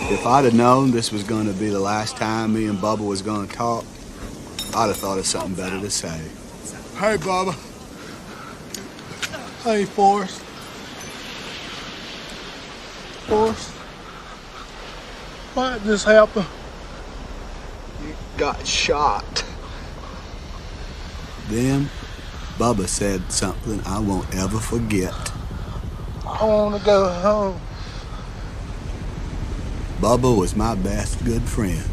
If I'd have known this was going to be the last time me and Bubba was going to talk, I'd have thought of something better to say. Hey, Bubba. Hey, Forrest. Forrest. What just happened? You got shot. Then, Bubba said something I won't ever forget. I want to go home. Bubba was my best good friend.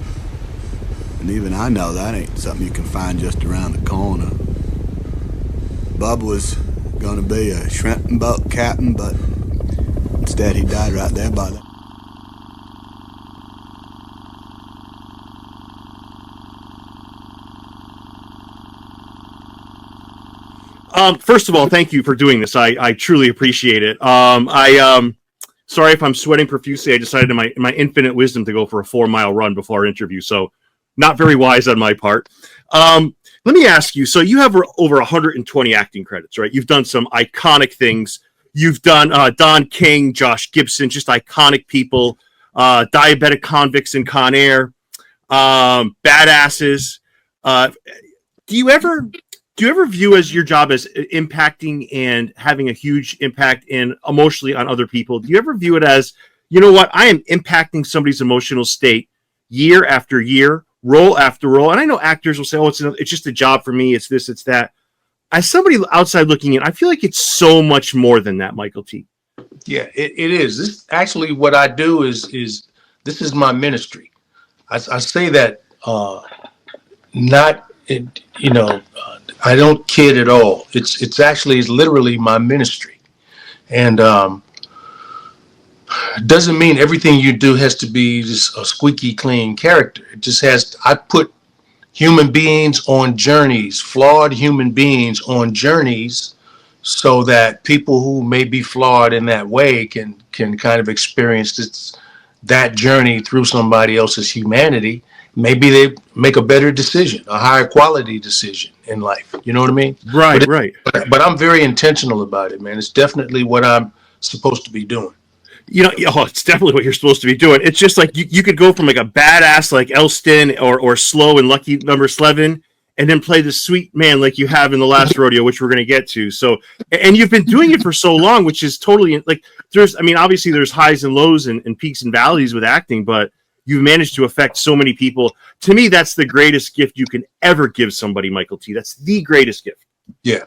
And even I know that ain't something you can find just around the corner. Bubba was gonna be a shrimp and boat captain, but instead he died right there by the... First of all, thank you for doing this. I truly appreciate it. Sorry if I'm sweating profusely. I decided in my infinite wisdom to go for a 4-mile run before our interview, so not very wise on my part. Let me ask you, so you have over 120 acting credits, right? You've done some iconic things. You've done Don King, Josh Gibson, just iconic people, diabetic convicts in Con Air, badasses. Do you ever view as your job as impacting and having a huge impact emotionally on other people? Do you ever view it as, you know what, I am impacting somebody's emotional state year after year, role after role? And I know actors will say, oh, it's just a job for me. It's this, it's that. As somebody outside looking in, I feel like it's so much more than that, Mykelti. Yeah, it is. This actually what I do is this is my ministry. I say that I don't kid at all. It's actually literally my ministry, and doesn't mean everything you do has to be just a squeaky clean character. It just has. I put human beings on journeys, flawed human beings on journeys, so that people who may be flawed in that way can kind of experience that journey through somebody else's humanity. Maybe they make a better decision, a higher quality decision in life. You know what I mean? Right, right. But I'm very intentional about it, man. It's definitely what I'm supposed to be doing. You know, it's definitely what you're supposed to be doing. It's just like you could go from like a badass like Elston or slow and lucky Number Slevin, and then play the sweet man like you have in the Last Rodeo, which we're going to get to. So, and you've been doing it for so long, which is totally like obviously there's highs and lows and peaks and valleys with acting, but you've managed to affect so many people. To me, that's the greatest gift you can ever give somebody, Mykelti. That's the greatest gift. Yeah.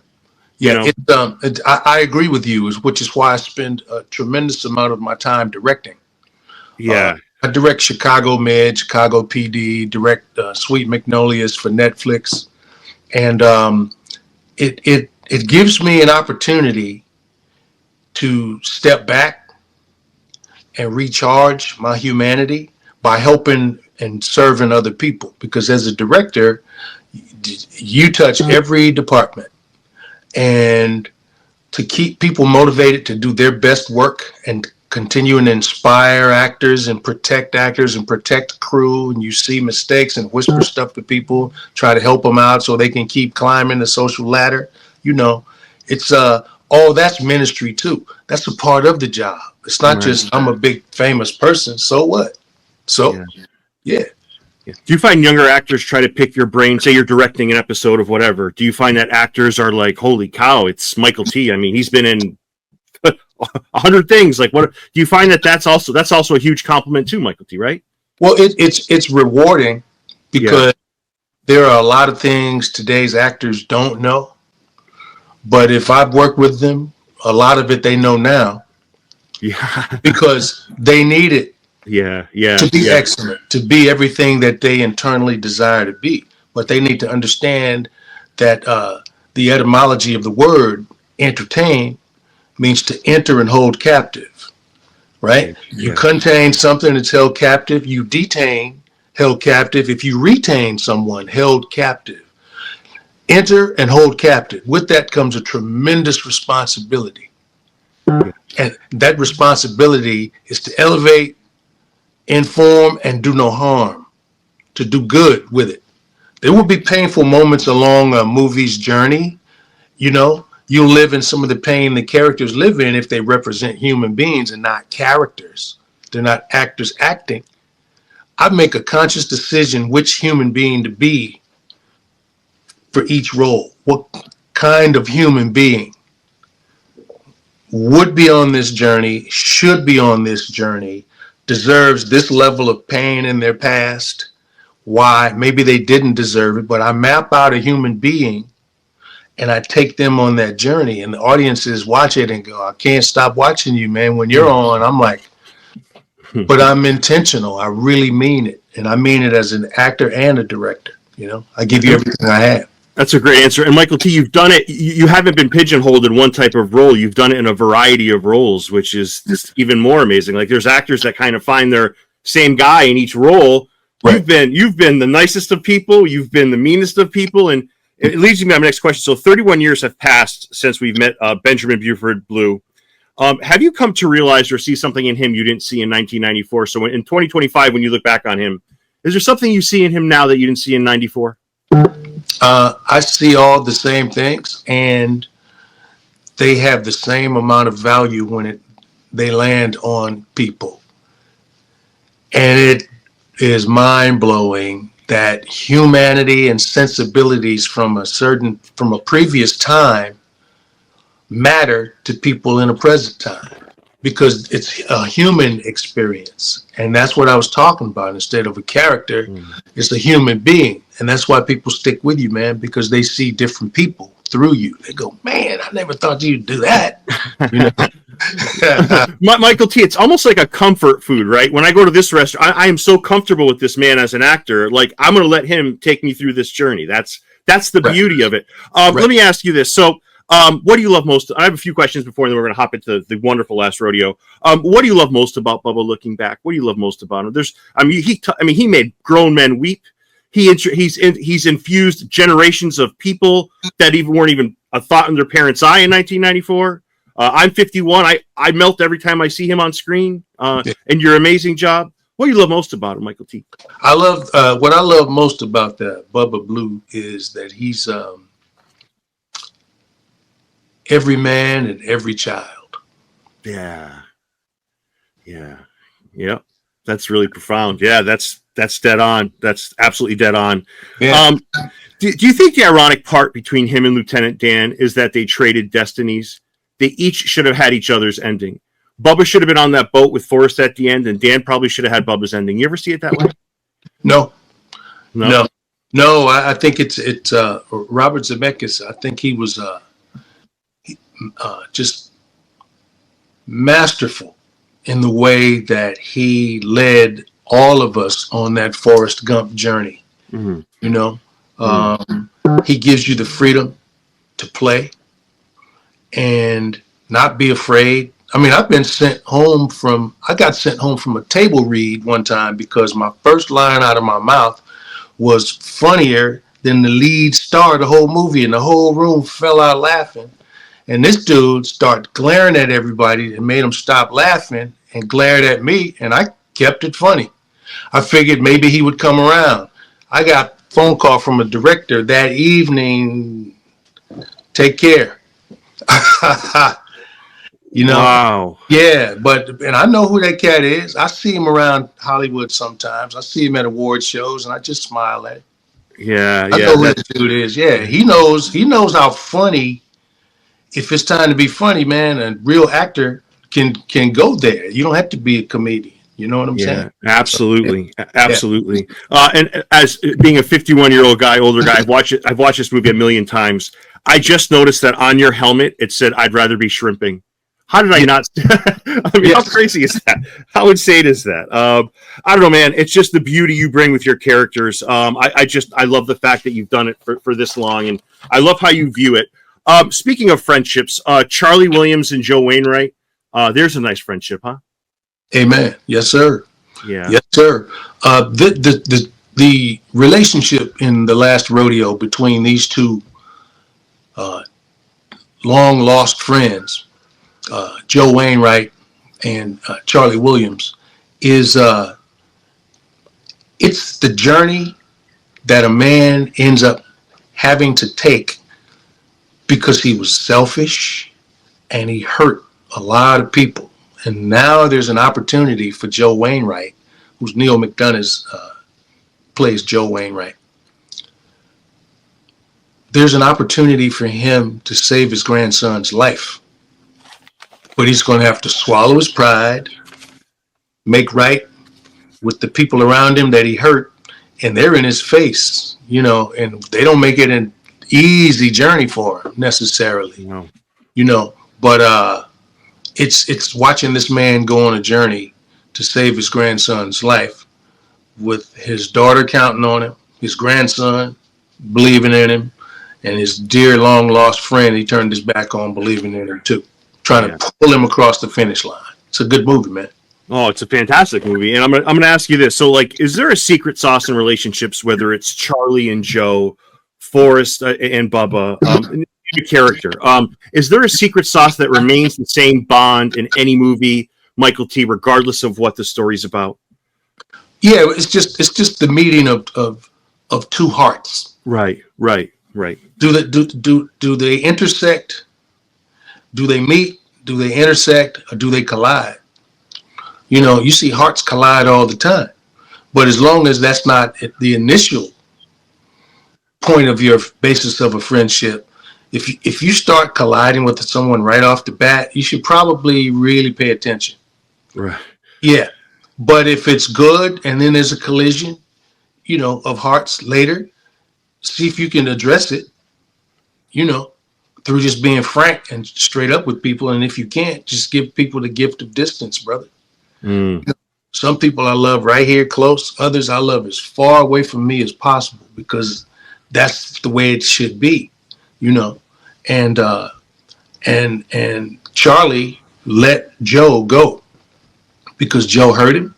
Yeah, you know? I agree with you, which is why I spend a tremendous amount of my time directing. Yeah. I direct Chicago Med, Chicago PD, direct Sweet Magnolias for Netflix. And it gives me an opportunity to step back and recharge my humanity by helping and serving other people. Because as a director, you touch every department. And to keep people motivated to do their best work and continue and inspire actors and protect crew, and you see mistakes and whisper stuff to people, try to help them out so they can keep climbing the social ladder. You know, it's all that's ministry too. That's a part of the job. It's not just I'm a big famous person. So what? So yeah. Do you find younger actors try to pick your brain? Say you're directing an episode of whatever. Do you find that actors are like, holy cow, it's Mykelti? I mean, he's been in 100 things. Like, what do you find that's also a huge compliment too, Mykelti, right? Well, it's rewarding because there are a lot of things today's actors don't know. But if I've worked with them, a lot of it they know now. Yeah. Because they need it. Yeah. To be excellent, to be everything that they internally desire to be. But they need to understand that the etymology of the word entertain means to enter and hold captive, right? Yeah. You contain something that's held captive. You detain, held captive. If you retain someone, held captive. Enter and hold captive. With that comes a tremendous responsibility. And that responsibility is to elevate, inform, and do no harm, to do good with it. There will be painful moments along a movie's journey. You know, you'll live in some of the pain the characters live in if they represent human beings and not characters. They're not actors acting. I make a conscious decision which human being to be for each role. What kind of human being would be on this journey, should be on this journey, deserves this level of pain in their past. Why? Maybe they didn't deserve it, but I map out a human being and I take them on that journey, and the audiences watch it and go, I can't stop watching you, man. When you're on, I'm like, but I'm intentional. I really mean it. And I mean it as an actor and a director. You know, I give you everything I have. That's a great answer. And Mykelti, you've done it. You haven't been pigeonholed in one type of role. You've done it in a variety of roles, which is just even more amazing. Like there's actors that kind of find their same guy in each role. Right. You've been the nicest of people. You've been the meanest of people. And it leads me to my next question. So 31 years have passed since we've met Benjamin Buford Blue. Have you come to realize or see something in him you didn't see in 1994? So in 2025, when you look back on him, is there something you see in him now that you didn't see in 94? I see all the same things, and they have the same amount of value when they land on people. And it is mind-blowing that humanity and sensibilities from a previous time matter to people in a present time, because it's a human experience. And that's what I was talking about. Instead of a character, it's a human being. And that's why people stick with you, man, because they see different people through you. They go, man, I never thought you'd do that. You know? Mykelti, it's almost like a comfort food, right? When I go to this restaurant, I am so comfortable with this man as an actor. Like, I'm going to let him take me through this journey. That's the beauty of it. Let me ask you this. So, what do you love most? I have a few questions before, and then we're going to hop into the wonderful Last Rodeo. What do you love most about Bubba looking back? What do you love most about him? He made grown men weep. He's infused generations of people that weren't even a thought in their parents' eye in 1994. I'm 51. I melt every time I see him on screen. And your amazing job. What do you love most about him, Mykelti? What I love most about the Bubba Blue is that he's every man and every child. Yeah. That's really profound. Yeah, that's dead on. That's absolutely dead on. Yeah. Do you think the ironic part between him and Lieutenant Dan is that they traded destinies? They each should have had each other's ending. Bubba should have been on that boat with Forrest at the end, and Dan probably should have had Bubba's ending. You ever see it that way? No. I think it's Robert Zemeckis. I think he was just masterful in the way that he led all of us on that Forrest Gump journey. Mm-hmm. You know, he gives you the freedom to play and not be afraid. I mean, I got sent home from a table read one time because my first line out of my mouth was funnier than the lead star of the whole movie, and the whole room fell out laughing. And this dude started glaring at everybody and made them stop laughing and glared at me, and I kept it funny. I figured maybe he would come around. I got a phone call from a director that evening, take care. You know? Wow. Yeah, and I know who that cat is. I see him around Hollywood sometimes. I see him at award shows, and I just smile at him. Yeah, I know who that dude is. Yeah, he knows how funny. If it's time to be funny, man, a real actor can go there. You don't have to be a comedian. You know what I'm saying? Absolutely. Absolutely. And as being a 51-year-old guy, older guy, I've watched this movie a million times. I just noticed that on your helmet, it said, "I'd rather be shrimping." How did I not? I mean, how crazy is that? How insane is that? I don't know, man. It's just the beauty you bring with your characters. I love the fact that you've done it for this long, and I love how you view it. Speaking of friendships, Charlie Williams and Joe Wainwright, there's a nice friendship, huh? Amen. Yes, sir. Yeah. Yes, sir. The relationship in The Last Rodeo between these two long lost friends, Joe Wainwright and Charlie Williams, is it's the journey that a man ends up having to take because he was selfish and he hurt a lot of people. And now there's an opportunity for Joe Wainwright, who's Neil McDonough's plays Joe Wainwright. There's an opportunity for him to save his grandson's life, but he's going to have to swallow his pride, make right with the people around him that he hurt, and they're in his face, you know, and they don't make it an easy journey for him necessarily, No. you know, but it's watching this man go on a journey to save his grandson's life with his daughter counting on him, his grandson believing in him, and his dear long lost friend he turned his back on believing in him too, trying to pull him across the finish line. It's a good movie, man. Oh, it's a fantastic movie. And I'm gonna ask you this. So, like, is there a secret sauce in relationships, whether it's Charlie and Joe, Forrest and Bubba, new character? Is there a secret sauce that remains the same bond in any movie, Mykelti, regardless of what the story's about? Yeah, it's just the meeting of two hearts. Right. Do they intersect? Do they meet? Do they intersect? Or do they collide? You know, you see hearts collide all the time, but as long as that's not the initial point of your basis of a friendship, if you start colliding with someone right off the bat, you should probably really pay attention. Right. Yeah. But if it's good and then there's a collision, you know, of hearts later, see if you can address it, you know, through just being frank and straight up with people. And if you can't, just give people the gift of distance, brother. Some people I love right here close. Others I love as far away from me as possible, because that's the way it should be, you know. And Charlie let Joe go because Joe hurt him.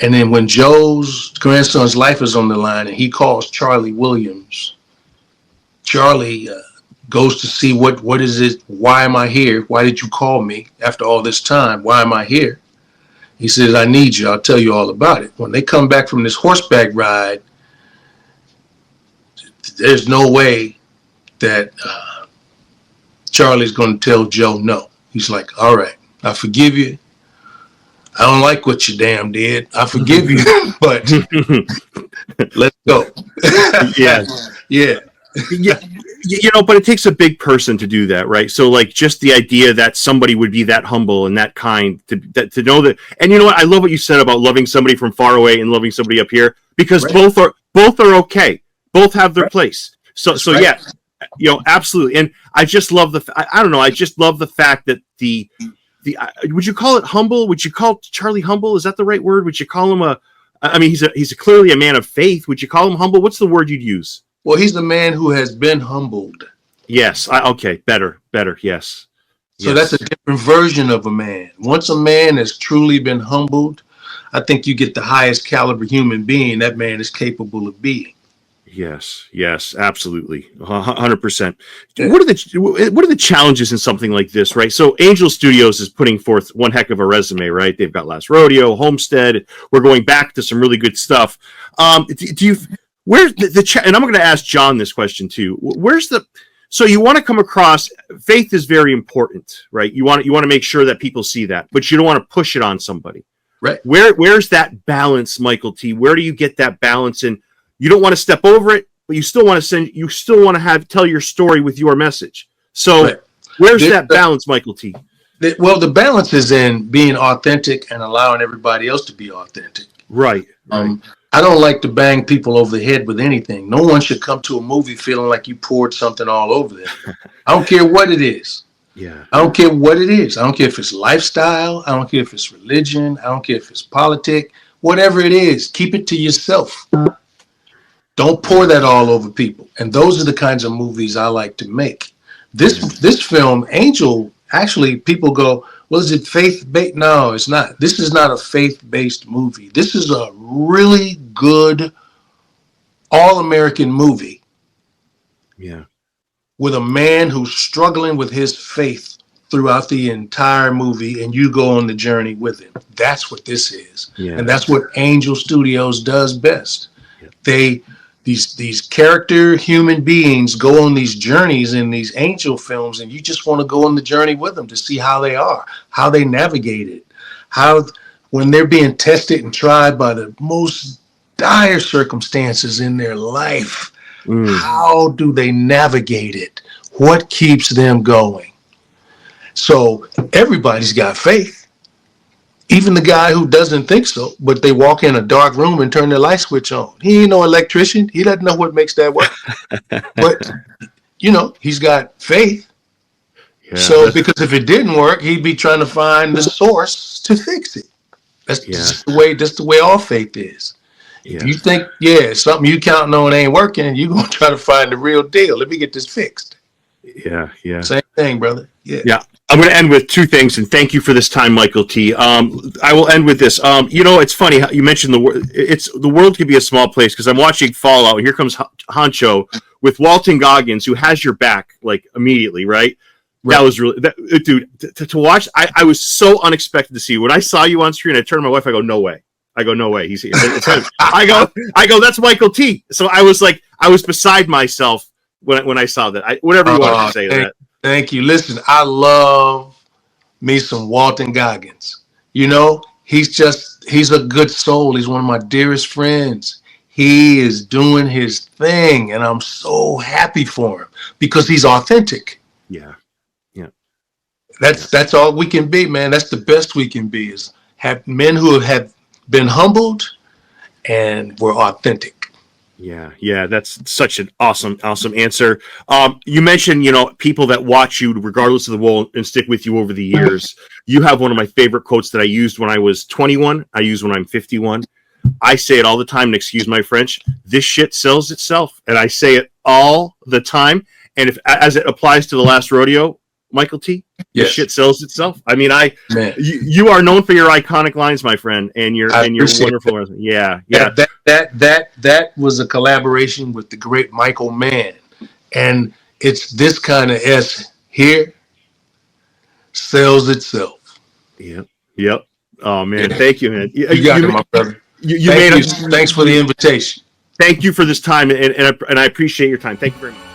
And then when Joe's grandson's life is on the line and he calls Charlie Williams, Charlie goes to see what is it? Why am I here? Why did you call me after all this time? Why am I here? He says, I need you. I'll tell you all about it. When they come back from this horseback ride, there's no way that Charlie's going to tell Joe no. He's like, all right, I forgive you. I don't like what you damn did. I forgive you, but let's go. Yeah. Yeah. You know, but it takes a big person to do that, right? So, like, just the idea that somebody would be that humble and that kind to know that. And you know what? I love what you said about loving somebody from far away and loving somebody up here, because both are okay. Both have their place. So yeah, you know, absolutely. And I just love I don't know. I just love the fact that the would you call it humble? Would you call Charlie humble? Is that the right word? Would you call him I mean, he's clearly a man of faith. Would you call him humble? What's the word you'd use? Well, he's the man who has been humbled. Yes. Okay. Better. Yes. So that's a different version of a man. Once a man has truly been humbled, I think you get the highest caliber human being that man is capable of being. Yes, absolutely, 100%. What are the challenges in something like this, right? So Angel Studios is putting forth one heck of a resume, right? They've got Last Rodeo, Homestead. We're going back to some really good stuff. Where's and I'm going to ask John this question too. So you want to come across, faith is very important, right? You want to make sure that people see that, but you don't want to push it on somebody. Right. Where's that balance, Mykelti? Where do you get that balance? And you don't want to step over it, but you still want to tell your story with your message. So where's that balance, Mykelti? Well, the balance is in being authentic and allowing everybody else to be authentic. Right. I don't like to bang people over the head with anything. No one should come to a movie feeling like you poured something all over them. I don't care what it is. Yeah. I don't care what it is. I don't care if it's lifestyle. I don't care if it's religion. I don't care if it's politics. Whatever it is, keep it to yourself. Don't pour that all over people. And those are the kinds of movies I like to make. This film, Angel, actually people go, well, is it faith-based? No, it's not. This is not a faith-based movie. This is a really good all-American movie. Yeah. With a man who's struggling with his faith throughout the entire movie, and you go on the journey with him. That's what this is. Yeah. And that's what Angel Studios does best. Yeah. These character human beings go on these journeys in these angel films, and you just want to go on the journey with them to see how they are, how they navigate it, when they're being tested and tried by the most dire circumstances in their life, how do they navigate it? What keeps them going? So everybody's got faith. Even the guy who doesn't think so, but they walk in a dark room and turn their light switch on. He ain't no electrician. He doesn't know what makes that work. But, you know, he's got faith. Yeah, so because if it didn't work, he'd be trying to find the source to fix it. That's just the way all faith is. If you think, something you counting on ain't working, you're going to try to find the real deal. Let me get this fixed. Yeah. Same thing, brother. Yeah. I'm going to end with two things, and thank you for this time, Mykelti. I will end with this. You know, it's funny how you mentioned the world can be a small place, because I'm watching Fallout, and here comes Honcho with Walton Goggins, who has your back, like, immediately, right? That was really, dude, to watch. I was so unexpected to see. When I saw you on screen, I turned to my wife, I go, no way. He's here. It's him. I go, that's Mykelti. So I was beside myself when I saw that. Whatever you wanted to say to that. Thank you. Listen, I love me some Walton Goggins. You know, he's a good soul. He's one of my dearest friends. He is doing his thing, and I'm so happy for him because he's authentic. Yeah. That's all we can be, man. That's the best we can be, is have men who have been humbled and were authentic. Yeah, that's such an awesome answer. You mentioned, you know, people that watch you regardless of the role and stick with you over the years. You have one of my favorite quotes that I used when I was 21. I use when I'm 51. I say it all the time, and excuse my French, this shit sells itself. And I say it all the time. And if, as it applies to the Last Rodeo, Mykelti, this shit sells itself. I mean, you are known for your iconic lines, my friend, and your wonderful. Yeah. That was a collaboration with the great Michael Mann, and it's this kind of S here sells itself. Yep. Oh man, thank you, man. You got it, my brother. Thanks for the invitation. Thank you for this time, and I appreciate your time. Thank you very much.